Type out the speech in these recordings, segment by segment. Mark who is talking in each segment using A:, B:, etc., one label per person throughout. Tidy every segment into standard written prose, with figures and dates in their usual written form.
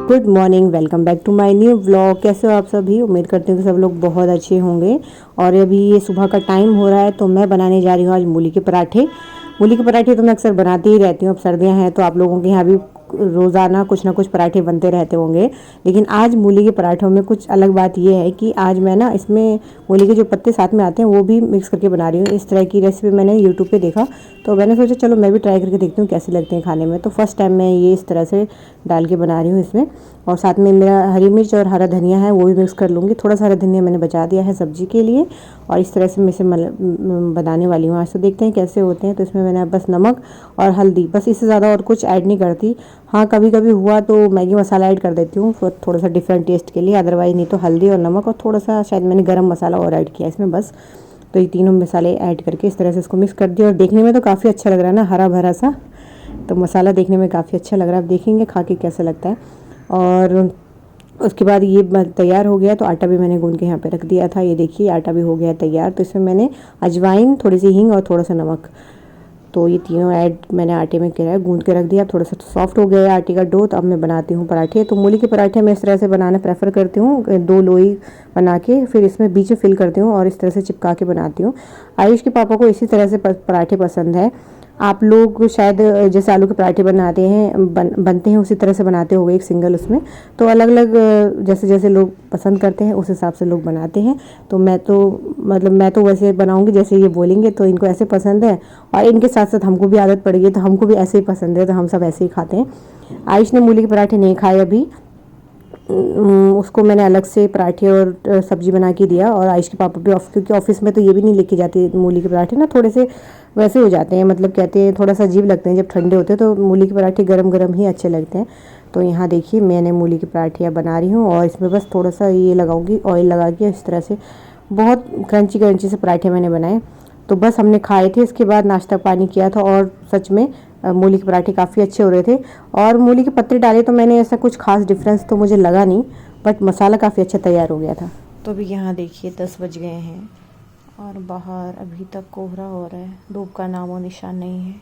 A: Good morning, welcome back to my new vlog. कैसे हो आप सभी? उम्मीद करती हूँ कि सब लोग बहुत अच्छे होंगे। और अभी ये सुबह का टाइम हो रहा है तो मैं बनाने जा रही हूँ आज मूली के पराठे। मूली के पराठे तो मैं अक्सर बनाती ही रहती हूँ। अब सर्दियाँ हैं तो आप लोगों के यहाँ भी रोज़ाना कुछ ना कुछ पराठे बनते रहते होंगे, लेकिन आज मूली के पराठों में कुछ अलग बात यह है कि आज मैं ना इसमें मूली के जो पत्ते साथ में आते हैं वो भी मिक्स करके बना रही हूँ। इस तरह की रेसिपी मैंने यूट्यूब पे देखा तो मैंने सोचा चलो मैं भी ट्राई करके देखती हूँ कैसे लगते हैं खाने में। तो फर्स्ट टाइम मैं ये इस तरह से डाल के बना रही हूँ इसमें। और साथ में मेरा हरी मिर्च और हरा धनिया है वो भी मिक्स कर लूँगी। थोड़ा सा हरा धनिया मैंने बचा दिया है सब्जी के लिए। और इस तरह से मैं इसे बनाने वाली हूँ आज। तो देखते हैं कैसे होते हैं। तो इसमें मैंने बस नमक और हल्दी, बस इससे ज़्यादा और कुछ ऐड नहीं करती। हाँ, कभी कभी हुआ तो मैगी मसाला ऐड कर देती हूँ थोड़ा सा डिफरेंट टेस्ट के लिए, अदरवाइज़ नहीं तो हल्दी और नमक और थोड़ा सा शायद मैंने गरम मसाला और ऐड किया इसमें बस। तो ये तीनों मसाले ऐड करके इस तरह से इसको मिक्स कर दिया। और देखने में तो काफ़ी अच्छा लग रहा है ना, हरा भरा सा। तो मसाला देखने में काफ़ी अच्छा लग रहा है। अब देखेंगे खा के कैसा लगता है। और उसके बाद ये तैयार हो गया तो आटा भी मैंने गूंद के यहाँ पे रख दिया था। ये देखिए आटा भी हो गया तैयार। तो इसमें मैंने अजवाइन, थोड़ी सी हींग और थोड़ा सा नमक, तो ये तीनों ऐड मैंने आटे में किया है, गूंद के रख दिया। थोड़ा सा सॉफ्ट हो गया है आटे का डो। तो अब मैं बनाती हूँ पराठे। तो मूली के पराठे मैं इस तरह से बनाना प्रेफर करती हूँ, 2 लोई बना के फिर इसमें बीच में फिल करती हूँ और इस तरह से चिपका के बनाती हूँ। आयुष के पापा को इसी तरह से पराठे पसंद है। आप लोग शायद जैसे आलू के पराठे बनाते हैं बनते हैं उसी तरह से बनाते होंगे एक सिंगल उसमें। तो अलग अलग जैसे जैसे लोग पसंद करते हैं उस हिसाब से लोग बनाते हैं। तो मैं तो वैसे बनाऊंगी जैसे ये बोलेंगे। तो इनको ऐसे पसंद है और इनके साथ साथ हमको भी आदत पड़ गई तो हमको भी ऐसे ही पसंद है, तो हम सब ऐसे ही खाते हैं। आयुष ने मूली के पराठे नहीं खाए अभी। उसको मैंने अलग से पराठे और सब्जी बना के दिया। और आयुष के पापा भी क्योंकि ऑफिस में तो ये भी नहीं लेके जाते मूली के पराठे ना, थोड़े से वैसे हो जाते हैं, मतलब कहते हैं थोड़ा सा अजीब लगते हैं जब ठंडे होते हैं। तो मूली के पराठे गरम गरम ही अच्छे लगते हैं। तो यहाँ देखिए मैंने मूली के पराठे बना रही हूँ और इसमें बस थोड़ा सा ये लगाऊंगी ऑयल लगा के। इस तरह से बहुत क्रंची क्रंची से पराठे मैंने बनाए। तो बस हमने खाए थे, इसके बाद नाश्ता पानी किया था। और सच में मूली के पराठे काफ़ी अच्छे हो रहे थे। और मूली के पत्ते डाले तो मैंने ऐसा कुछ खास डिफरेंस तो मुझे लगा नहीं, बट मसाला काफ़ी अच्छा तैयार हो गया था। तो अभी यहाँ देखिए 10 बज गए हैं और बाहर अभी तक कोहरा हो रहा है, धूप का नामो निशान नहीं है।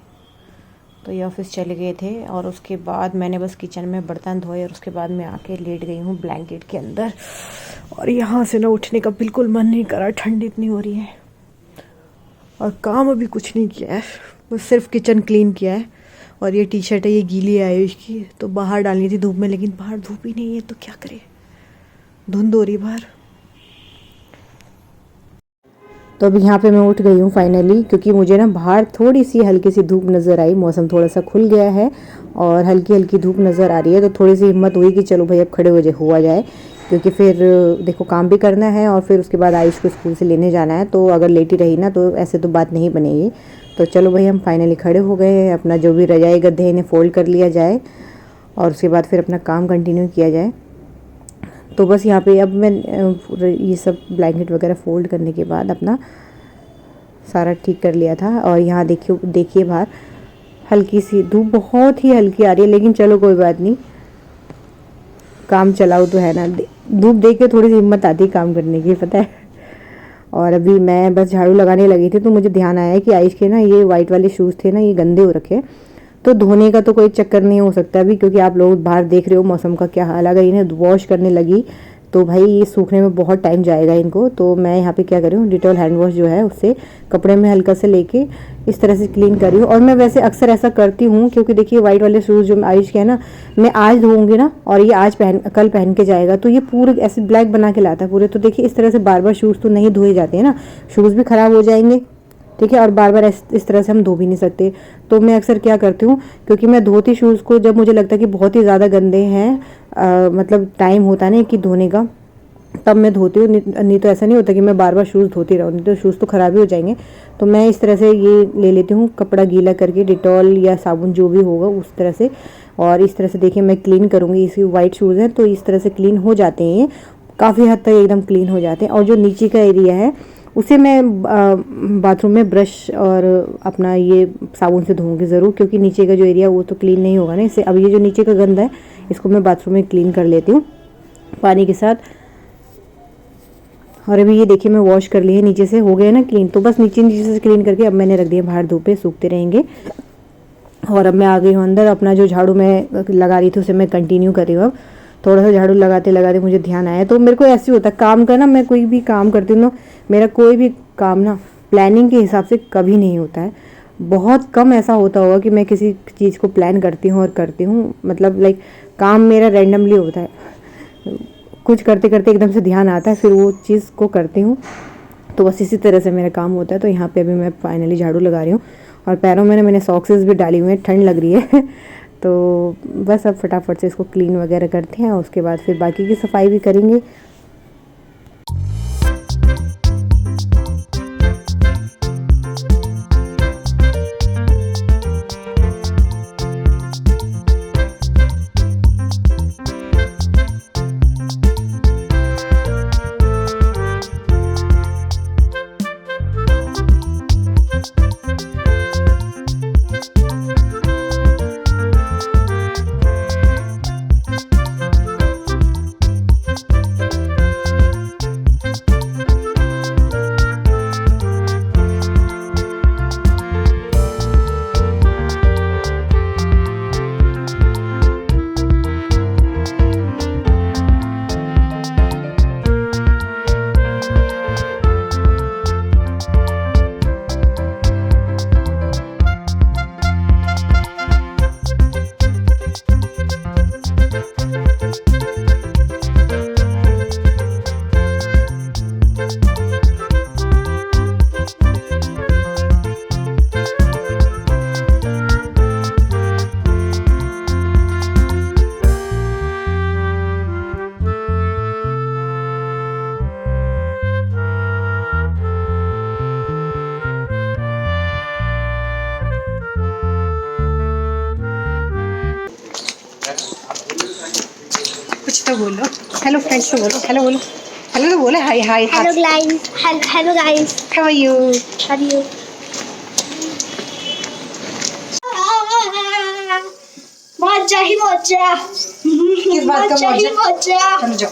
A: तो ये ऑफिस चले गए थे और उसके बाद मैंने बस किचन में बर्तन धोए और उसके बाद मैं आके लेट गई हूँ ब्लैंकेट के अंदर। और यहाँ से ना उठने का बिल्कुल मन नहीं कर रहा, ठंड इतनी हो रही है। और काम अभी कुछ नहीं किया है, बस सिर्फ किचन क्लीन किया है। और ये टी शर्ट है, ये गीली है आयुष की, तो बाहर डालनी थी धूप में, लेकिन बाहर धूप ही नहीं है तो क्या करे, धुंध हो रही बाहर। तो अभी यहाँ पे मैं उठ गई हूँ फाइनली, क्योंकि मुझे ना बाहर थोड़ी सी हल्की सी धूप नज़र आई। मौसम थोड़ा सा खुल गया है और हल्की हल्की धूप नज़र आ रही है। तो थोड़ी सी हिम्मत हुई कि चलो भाई अब खड़े हुआ जाए, क्योंकि फिर देखो काम भी करना है और फिर उसके बाद आयुष को स्कूल से लेने जाना है। तो अगर लेटी रही ना तो ऐसे तो बात नहीं बनेगी। तो चलो भाई हम फाइनली खड़े हो गए हैं। अपना जो भी रजाई गद्दे इन्हें फोल्ड कर लिया जाए और उसके बाद फिर अपना काम कंटिन्यू किया जाए। तो बस यहाँ पे अब मैं ये सब ब्लैंकेट वगैरह फोल्ड करने के बाद अपना सारा ठीक कर लिया था। और यहाँ देखिए बाहर हल्की सी धूप बहुत ही हल्की आ रही है, लेकिन चलो कोई बात नहीं, काम चलाओ तो है ना। धूप देख के थोड़ी सी हिम्मत आती है काम करने की, पता है। और अभी मैं बस झाड़ू लगाने लगी थी तो मुझे ध्यान आया कि आयुष के ना ये वाइट वाले शूज़ थे ना, ये गंदे हो रखे। तो धोने का तो कोई चक्कर नहीं हो सकता अभी, क्योंकि आप लोग बाहर देख रहे हो मौसम का क्या हाल। अगर इन्हें वॉश करने लगी तो भाई ये सूखने में बहुत टाइम जाएगा इनको। तो मैं यहाँ पे क्या कर रही हूँ, डिटॉल हैंड वॉश जो है उससे कपड़े में हल्का से लेके इस तरह से क्लीन कर रही हूँ। और मैं वैसे अक्सर ऐसा करती हूँ, क्योंकि देखिए वाइट वाले शूज़ जो आयुष के है ना, मैं आज धोऊंगी ना और ये आज कल पहन के जाएगा तो ये पूरे ऐसे ब्लैक बना के लाता है पूरे। तो देखिए इस तरह से बार बार शूज़ तो नहीं धोए जाते हैं ना, शूज़ भी ख़राब हो जाएंगे, ठीक है। और बार बार इस तरह से हम धो भी नहीं सकते। तो मैं अक्सर क्या करती हूँ, क्योंकि मैं धोती शूज़ को जब मुझे लगता है कि बहुत ही ज़्यादा गंदे हैं, मतलब टाइम होता नहीं कि धोने का, तब मैं धोती हूँ। नहीं तो ऐसा नहीं होता कि मैं बार बार शूज़ धोती रहूँ, नहीं तो शूज़ तो ख़राब ही हो जाएंगे। तो मैं इस तरह से ये ले लेती हूँ कपड़ा गीला करके, डिटॉल या साबुन जो भी होगा उस तरह से। और इस तरह से देखिए मैं क्लीन करूँगी। इसकी वाइट शूज़ हैं तो इस तरह से क्लीन हो जाते हैं, काफ़ी हद तक एकदम क्लीन हो जाते हैं। और जो नीचे का एरिया है उसे मैं बाथरूम में ब्रश और अपना ये साबुन से धोऊंगी ज़रूर, क्योंकि नीचे का जो एरिया वो तो क्लीन नहीं होगा ना इससे। अब ये जो नीचे का गंदा है इसको मैं बाथरूम में क्लीन कर लेती हूँ पानी के साथ। और अभी ये देखिए मैं वॉश कर लिए, नीचे से हो गए ना क्लीन। तो बस नीचे से क्लीन करके अब मैंने रख दिया बाहर धूप पे, सूखते रहेंगे। और अब मैं आ गई हूँ अंदर, अपना जो झाड़ू मैं लगा रही थी उसे मैं कंटिन्यू कर रही हूँ अब। थोड़ा सा झाड़ू लगाते लगाते मुझे ध्यान आया। तो मेरे को ऐसे होता है काम का ना, मैं कोई भी काम करती हूँ ना, मेरा कोई भी काम ना प्लानिंग के हिसाब से कभी नहीं होता है। बहुत कम ऐसा होता होगा कि मैं किसी चीज़ को प्लान करती हूँ और करती हूँ, मतलब लाइक काम मेरा रैंडमली होता है, कुछ करते करते एकदम से ध्यान आता है फिर वो चीज़ को करती हूँ। तो बस इसी तरह से मेरा काम होता है। तो यहाँ पे अभी मैं फाइनली झाड़ू लगा रही हूँ और पैरों में मैंने सॉक्सेस भी डाली हुई हैं, ठंड लग रही है तो बस अब फटाफट से इसको क्लीन वगैरह करते हैं, उसके बाद फिर बाकी की सफाई भी करेंगे। कुछ तो बोलो, हेलो फ्रेंड्स तो बोलो, हेलो बोलो, हेलो तो बोले, hi hi.
B: Hello guys, hello guys,
A: how are you?
B: मौजा ही मौजा।
A: किस बात का मौजा? चलो जाओ।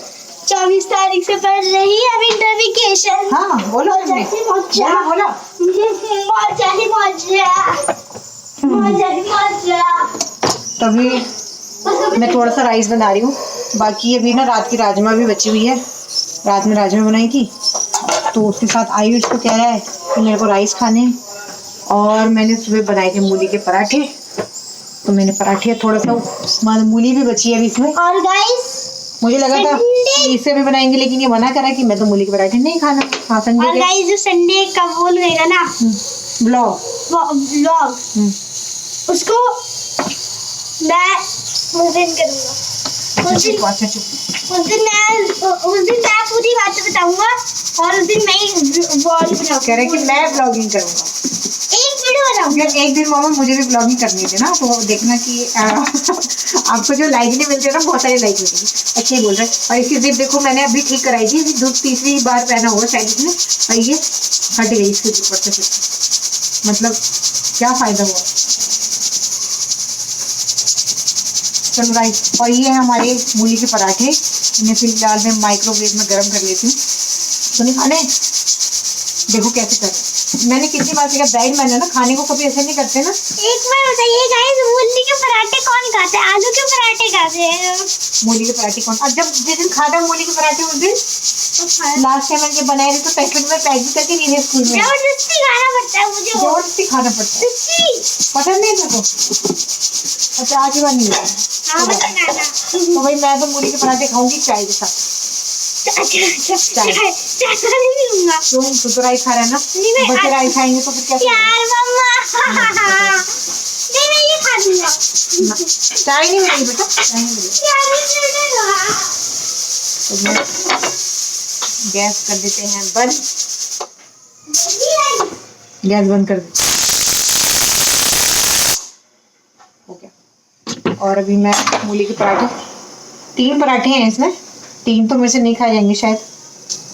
B: 24 तारीख से पढ़ रही है विंटर वेकेशन।
A: हाँ बोलो,
B: मौजा ही मौजा,
A: बोलो।
B: मौजा ही मौजा, मौजा ही मौजा।
A: तभी मैं थोड़ा सा राइस बना रही हूँ, बाकी अभी ना रात की राजमा भी बची हुई है, रात में राजमा बनाई थी तो उसके साथ आयुष को कह रहा है कि मेरे को राइस खाने हैं। और मैंने सुबह बनाए थे मूली के पराठे, तो मैंने पराठे थोड़ा सा मूली भी बची है अभी इसमें।
B: और गाइस
A: मुझे लगा था कि इससे भी बनाएंगे, लेकिन ये मना करा कि मैं तो मूली के पराठे नहीं खाना। हाँ संडे
B: और गाइस जो संडे का बोल रहेगा ना व्लॉग, उसको मैं उस दिन करूँगा। उस दिन मैं पूरी बातें बताऊंगा और उस दिन मैं व्लॉग बनाऊंगा।
A: कह रहे कि मैं ब्लॉगिंग करूँगा,
B: एक वीडियो बनाऊंगा।
A: एक दिन मामा मुझे भी ब्लॉगिंग करनी थी ना, तो देखना कि आपको जो लाइक नहीं मिलते ना, बहुत सारी लाइक मिलेगी। अच्छे ही बोल रहे हैं। और इसकी जिप देखो मैंने अभी ठीक कराई थी, दूध तीसरी बार पहना हुआ शायद इसने, और ये हट गई इसके ऊपर से। मतलब क्या फायदा हुआ। चलो राइस, और ये है हमारे मूली के पराठे, इन्हें फिलहाल मैं माइक्रोवेव में गर्म कर लेती हूँ। तो नहीं खाने, देखो कैसे कर। मैंने कितनी बार देखा ब्राइड मैंने ना खाने को कभी ऐसे नहीं करते ना।
B: एक बार बताइए गाइस, मूली के पराठे कौन खाता है? आलू के पराठे खाते हैं।
A: मूली के पराठे कौन, और जब जिस दिन खाता मूली के पराठे उस दिन लास्ट टाइम मैंने बनाए थे तो पैकेट में पैक भी करके नहीं थे स्कूल में।
B: जबरदस्ती खाना पड़ता है मुझे,
A: जबरदस्ती खाना पड़ता है, पसंद नहीं देखो। अच्छा आज ही बार नहीं है।
B: हाँ बताना।
A: तो भाई मैं तो मूली के पराठे खाऊंगी चाय के साथ।
B: चाय नहीं लूंगा।
A: क्यों, तू तो राइस खा रहा है ना, बच्चे राइस खाएंगे तो फिर कैसे?
B: यार मम्मा नहीं मैं ये खा लूंगा।
A: चाय नहीं मिलेगी बेटा, चाय नहीं मिलेगी।
B: यार ये
A: तो मैं गैस कर देते हैं बंद, गैस बंद कर देते। हो गया। और अभी मैं मूली के पराठे, 3 पराठे हैं इसमें, 3 तो मेरे से नहीं खाए जाएंगे शायद।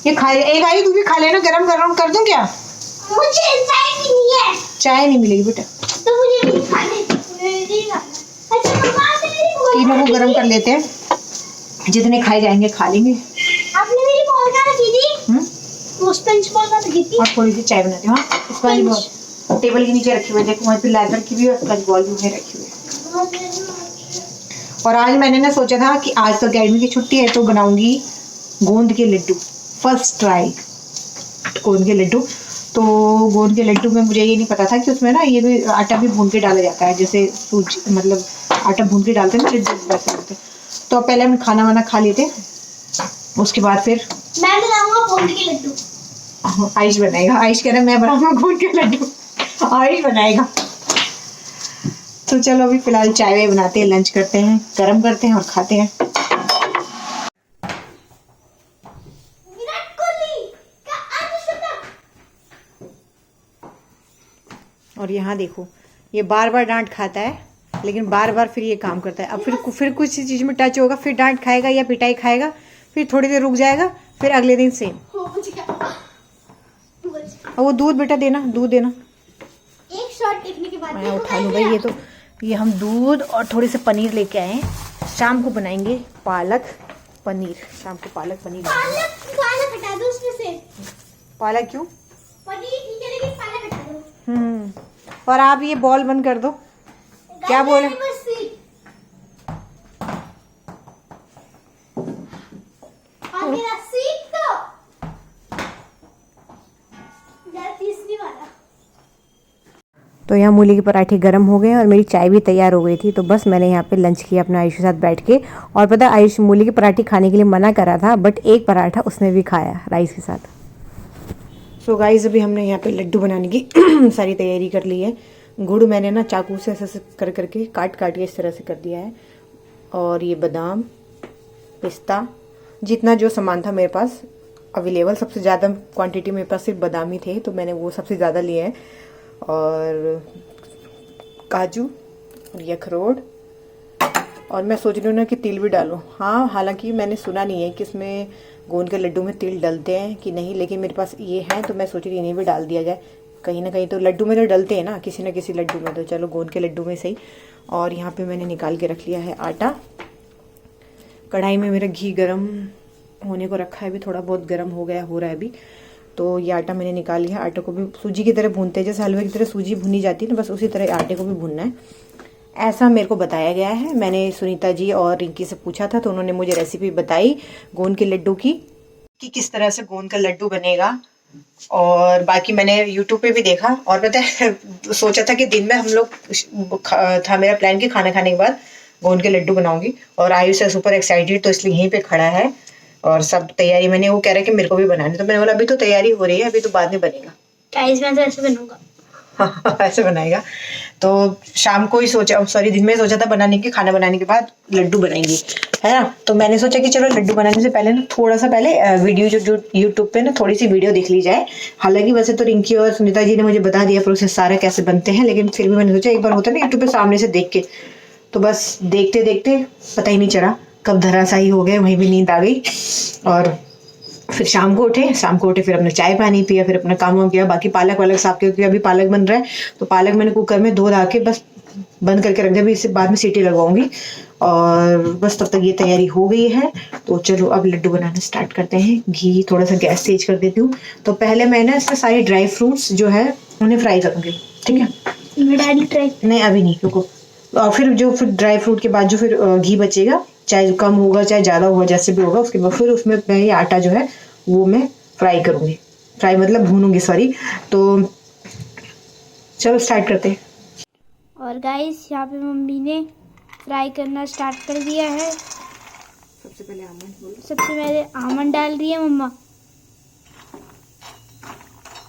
A: ये खा, एक आई तू भी खा लेना, गरम गरम कर दूं क्या?
B: मुझे चाय नहीं है।
A: चाय नहीं मिलेगी बेटा,
B: तो मुझे नहीं खाने, नहीं खाना। अच्छा मम्मा
A: तीनों को गरम कर लेते हैं, जितने खाए जाएंगे खा लेंगे।
B: आपने मेरी बॉल कहाँ रखी थी? वो स्पंज बॉल कहाँ रखी थी?
A: और थोड़ी सी चाय बनाती हूँ। हाँ स्पंज बॉल टेबल के नीचे रखी हुई है, देखो वहाँ पे लेदर की भी और स्पंज बॉल भी रखी हुई है। और आज मैंने ना सोचा था कि आज तो अकेडमी की छुट्टी है तो बनाऊंगी गोंद के लड्डू, फर्स्ट ट्राई गोंद के लड्डू। तो गोंद के लड्डू में मुझे ये नहीं पता था कि उसमें ना ये भी आटा भी भून के डाला जाता है, जैसे सूजी मतलब आटा भून के डालते हैं ना लड्डू वैसे होते। तो पहले हम खाना वाना खा लेते, उसके बाद फिर
B: मैं बनाऊंगा गोंद के लड्डू।
A: आयुष बनाएगा, आयुष कह रहा है मैं बनाऊंगा गोंद के लड्डू, आयुष बनाएगा। तो चलो अभी फिलहाल चाय वाय बनाते हैं, लंच करते हैं, गरम करते हैं और खाते हैं।
B: विराट कोहली का अर्धशतक।
A: और यहाँ देखो ये बार बार डांट खाता है लेकिन बार बार फिर ये काम करता है। अब फिर कुछ चीज में टच होगा फिर डांट खाएगा या पिटाई खाएगा, फिर थोड़ी देर रुक जाएगा, फिर अगले दिन सेम। और वो दूध बेटा देना, दूध देना।
B: एक शॉट देखने के बाद
A: मैं उठा लूँ भाई। ये हम दूध और थोड़े से पनीर लेके आए हैं, शाम को बनाएंगे पालक पनीर। शाम को पालक पनीर।
B: पालक हटा दो उसमें से।
A: पालक क्यों?
B: पनीर ठीक है लेकिन पालक हटा दो।
A: और आप ये बॉल बंद कर दो। क्या बोले?
B: और मेरा सीट तो तीसरी वाला।
A: तो यहाँ मूली के पराठे गर्म हो गए और मेरी चाय भी तैयार हो गई थी। तो बस मैंने यहाँ पे लंच किया अपने आयुष के साथ बैठ के। और पता है आयुष मूली के पराठे खाने के लिए मना कर रहा था, बट एक पराठा उसने भी खाया राइस के साथ। सो गाइस अभी हमने यहाँ पे लड्डू बनाने की सारी तैयारी कर ली है। गुड़ मैंने ना चाकू से ऐसे कर करके काट के इस तरह से कर दिया है। और ये बादाम, पिस्ता, जितना जो सामान था मेरे पास अवेलेबल, सबसे ज़्यादा क्वांटिटी मेरे पास सिर्फ बादाम ही थे तो मैंने वो सबसे ज़्यादा लिए हैं। और काजू और ये अखरोट, और मैं सोच रही हूँ ना कि तिल भी डालूँ। हाँ, हालांकि मैंने सुना नहीं है कि इसमें गोंद के लड्डू में तिल डलते हैं कि नहीं, लेकिन मेरे पास ये है तो मैं सोच रही इन्हें भी डाल दिया जाए। कहीं ना कहीं तो लड्डू में तो डलते हैं ना किसी लड्डू में, तो चलो गोंद के लड्डू में सही। और यहाँ पे मैंने निकाल के रख लिया है आटा। कढ़ाई में मेरा घी गरम होने को रखा है, अभी थोड़ा बहुत गरम हो रहा है अभी। तो ये आटा मैंने निकाल लिया। आटे को भी सूजी की तरह भूनते हैं, जैसे हलवे की तरह सूजी भुनी जाती है ना, बस उसी तरह आटे को भी भूनना है, ऐसा मेरे को बताया गया है। मैंने सुनीता जी और रिंकी से पूछा था तो उन्होंने मुझे रेसिपी बताई गोंद के लड्डू की कि किस तरह से गोंद का लड्डू बनेगा। और बाकी मैंने यूट्यूब पे भी देखा। और पता है सोचा था कि दिन में हम लोग था मेरा प्लान कि खाना खाने के बाद गोंद के लड्डू बनाऊंगी। और आयुष है सुपर एक्साइटेड तो इसलिए यहीं पे खड़ा है और सब तैयारी मैंने, वो कह रहा है कि मेरे को भी बनानी, तो मैंने बोला अभी तो तैयारी हो रही है, अभी तो बाद में बनेगा।
B: गाइस मैं तो ऐसे बनूंगा।
A: ऐसे बनाएगा। तो शाम को ही सोचा, सॉरी दिन में सोचा था बनाने की, खाना बनाने के बाद लड्डू बनाएंगे, है ना। तो मैंने सोचा कि चलो लड्डू बनाने से पहले ना थोड़ा सा पहले वीडियो जो यूट्यूब पे ना थोड़ी सी वीडियो देख ली जाए। हालांकि वैसे तो रिंकी और सुनीता जी ने मुझे बता दिया प्रोसेस सारा कैसे बनते हैं, लेकिन फिर भी मैंने सोचा एक बार होता है ना यूट्यूब पे सामने से देख के, तो बस देखते देखते पता ही नहीं चला कब धराशायी हो गए, वहीं भी नींद आ गई। और फिर शाम को उठे फिर अपने चाय पानी पिया, फिर अपना काम किया। बाकी पालक वालक साफ किया, अभी पालक बन रहा है तो पालक मैंने कुकर में धो धा के बस बंद करके रख दिया, अभी इससे बाद में सीटी लगवाऊंगी। और बस तब तक ये तैयारी हो गई है। तो चलो अब लड्डू बनाना स्टार्ट करते हैं। घी थोड़ा सा गैस तेज कर देती हूँ। तो पहले मैं ना इसमें सारे ड्राई फ्रूट्स जो है उन्हें फ्राई करूँगी, ठीक है। नहीं अभी नहीं, रुको। और फिर ड्राई फ्रूट के बाद जो फिर घी बचेगा, चाहे कम होगा चाहे ज़्यादा होगा जैसे भी होगा, उसके बाद फिर उसमें मैं ये आटा जो है वो मैं फ्राई करूँगी, फ्राई मतलब भूनूंगी, सॉरी। तो चलो स्टार्ट करते हैं।
B: और गाइस यहाँ पे मम्मी ने फ्राई करना स्टार्ट कर दिया है।
A: सबसे पहले
B: आमंड डाल रही है मम्मा,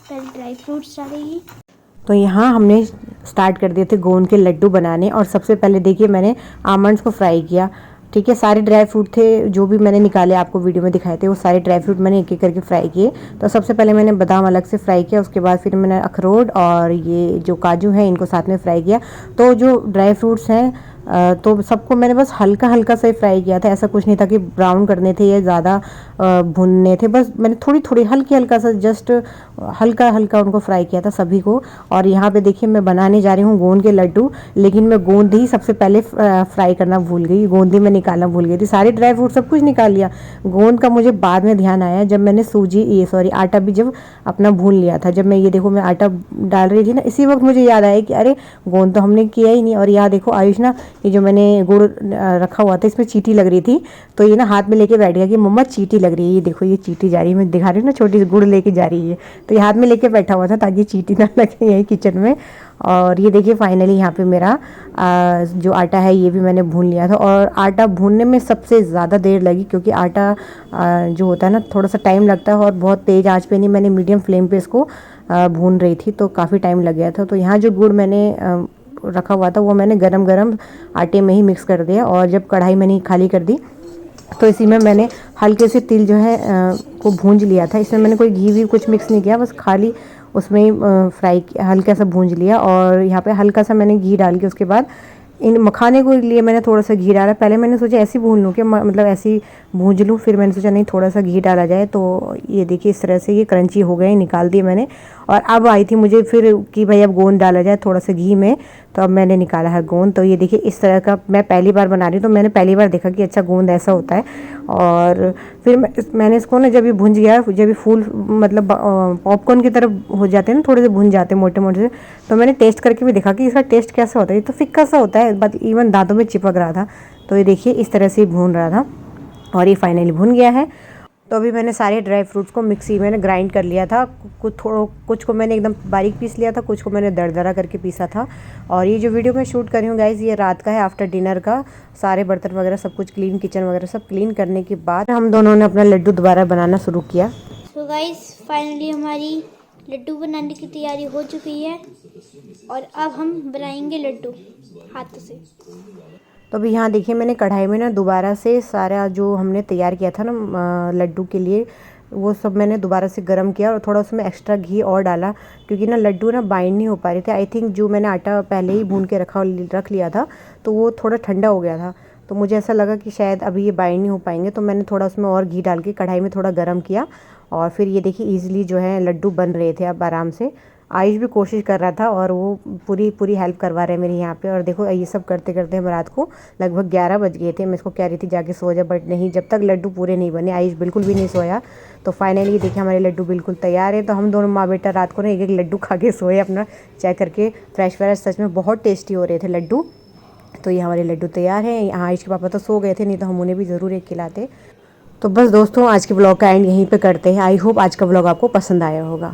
B: पहले ड्राई फ्रूट्स डालेगी।
A: तो यहाँ हमने स्टार्ट कर दिए थे गोंद के लड्डू बनाने। और सबसे पहले देखिए मैंने आमंड्स को फ्राई किया, ठीक है। सारे ड्राई फ्रूट थे जो भी मैंने निकाले आपको वीडियो में दिखाए थे, वो सारे ड्राई फ्रूट मैंने एक एक करके फ्राई किए। तो सबसे पहले मैंने बादाम अलग से फ्राई किया, उसके बाद फिर मैंने अखरोट और ये जो काजू है इनको साथ में फ्राई किया। तो जो ड्राई फ्रूट्स हैं तो सबको मैंने बस हल्का हल्का से फ्राई किया था, ऐसा कुछ नहीं था कि ब्राउन करने थे या ज़्यादा भुनने थे, बस मैंने थोड़ी हल्का सा जस्ट हल्का उनको फ्राई किया था सभी को। और यहाँ पे देखिए मैं बनाने जा रही हूँ गोंद के लड्डू, लेकिन मैं गोंद ही सबसे पहले फ्राई करना भूल गई, गोंद ही मैं निकालना भूल गई थी। सारे ड्राई फ्रूट सब कुछ निकाल लिया, गोंद का मुझे बाद में ध्यान आया जब मैंने आटा भी जब अपना भून लिया था। जब मैं ये देखो मैं आटा डाल रही थी ना, इसी वक्त मुझे याद आया कि अरे गोंद तो हमने किया ही नहीं। और यहाँ देखो आयुष ना ये जो मैंने गुड़ रखा हुआ था इसमें चींटी लग रही थी, तो ये ना हाथ में लेके बैठ गया कि मम्मा चींटी लग रही है। ये देखो ये चींटी जा रही है, मैं दिखा रही हूँ ना, छोटी सी गुड़ लेके जा रही है, तो ये हाथ में लेके बैठा हुआ था ताकि चींटी ना लगे यही किचन में। और ये देखिए फाइनली यहाँ पे मेरा जो आटा है ये भी मैंने भून लिया था। और आटा भूनने में सबसे ज़्यादा देर लगी, क्योंकि आटा जो होता है ना थोड़ा सा टाइम लगता है, और बहुत तेज़ आंच पे नहीं, मैंने मीडियम फ्लेम पे इसको भून रही थी, तो काफ़ी टाइम लग गया था। तो यहाँ जो गुड़ मैंने रखा हुआ था वो मैंने गरम गरम आटे में ही मिक्स कर दिया, और जब कढ़ाई मैंने खाली कर दी तो इसी में मैंने हल्के से तिल जो है को भूंज लिया था। इसमें मैंने कोई घी भी कुछ मिक्स नहीं किया, बस खाली उसमें ही फ्राई हल्का सा भूंज लिया। और यहाँ पे हल्का सा मैंने घी डाल के उसके बाद इन मखाने को लिए मैंने थोड़ा सा घी डाला। पहले मैंने सोचा ऐसे ही भून लूँ कि मतलब ऐसे ही भूंज लूँ, फिर मैंने सोचा नहीं थोड़ा सा घी डाला जाए। तो ये देखिए इस तरह से ये क्रंची हो गए, निकाल दिए मैंने। और अब आई थी मुझे फिर कि भाई अब गोंद डाला जाए थोड़ा सा घी में, तो अब मैंने निकाला है गोंद। तो ये देखिए इस तरह का मैं पहली बार बना रही हूँ, तो मैंने पहली बार देखा कि अच्छा गोंद ऐसा होता है। और फिर मैंने इसको ना जब ये भुंज गया, जब ये फूल मतलब पॉपकॉर्न की तरफ हो जाते हैं ना, थोड़े से भुन जाते हैं मोटे मोटे से, तो मैंने टेस्ट करके भी देखा कि इसका टेस्ट कैसा होता है। ये तो फिक्का सा होता है, बट इवन दांतों में चिपक रहा था। तो ये देखिए इस तरह से भून रहा था, और ये फाइनली भुन गया है। तो अभी मैंने सारे ड्राई फ्रूट्स को मिक्सी में ग्राइंड कर लिया था। कुछ को मैंने एकदम बारीक पीस लिया था, कुछ को मैंने दरदरा करके पीसा था। और ये जो वीडियो मैं शूट कर रही हूँ गाइज़, ये रात का है, आफ्टर डिनर का। सारे बर्तन वगैरह सब कुछ क्लीन, किचन वगैरह सब क्लीन करने के बाद हम दोनों ने अपना लड्डू दोबारा बनाना शुरू किया।
B: तो गाइज़ फाइनली हमारी लड्डू बनाने की तैयारी हो चुकी है, और अब हम बनाएंगे लड्डू हाथों से।
A: तो अभी यहाँ देखिए मैंने कढ़ाई में ना दोबारा से सारा जो हमने तैयार किया था ना लड्डू के लिए, वो सब मैंने दोबारा से गरम किया, और थोड़ा उसमें एक्स्ट्रा घी और डाला, क्योंकि ना लड्डू ना बाइंड नहीं हो पा रहे थे। आई थिंक जो मैंने आटा पहले ही भून के रख लिया था, तो वो थोड़ा ठंडा हो गया था, तो मुझे ऐसा लगा कि शायद अभी ये बाइंड नहीं हो पाएंगे। तो मैंने थोड़ा उसमें और घी डाल के कढ़ाई में थोड़ा गर्म किया, और फिर ये देखिए ईजिली जो है लड्डू बन रहे थे अब आराम से। आयुष भी कोशिश कर रहा था, और वो पूरी हेल्प करवा रहे हैं मेरी यहाँ पे। और देखो ये सब करते करते हम रात को लगभग 11 बज गए थे। मैं इसको कह रही थी जाके सो जा, बट नहीं, जब तक लड्डू पूरे नहीं बने आयुष बिल्कुल भी नहीं सोया। तो फाइनली देखिए हमारे लड्डू बिल्कुल तैयार है। तो हम दोनों माँ बेटा रात को ना एक लड्डू खा के सोए, अपना चेक करके फ्रेश फ्रेश। सच में बहुत टेस्टी हो रहे थे लड्डू। तो ये हमारे लड्डू तैयार हैं। यहाँ आयुष के पापा तो सो गए थे, नहीं तो हम उन्हें भी ज़रूर एक खिलाते। तो बस दोस्तों आज के ब्लॉग का एंड यहीं पे करते हैं। आई होप आज का ब्लॉग आपको पसंद आया होगा।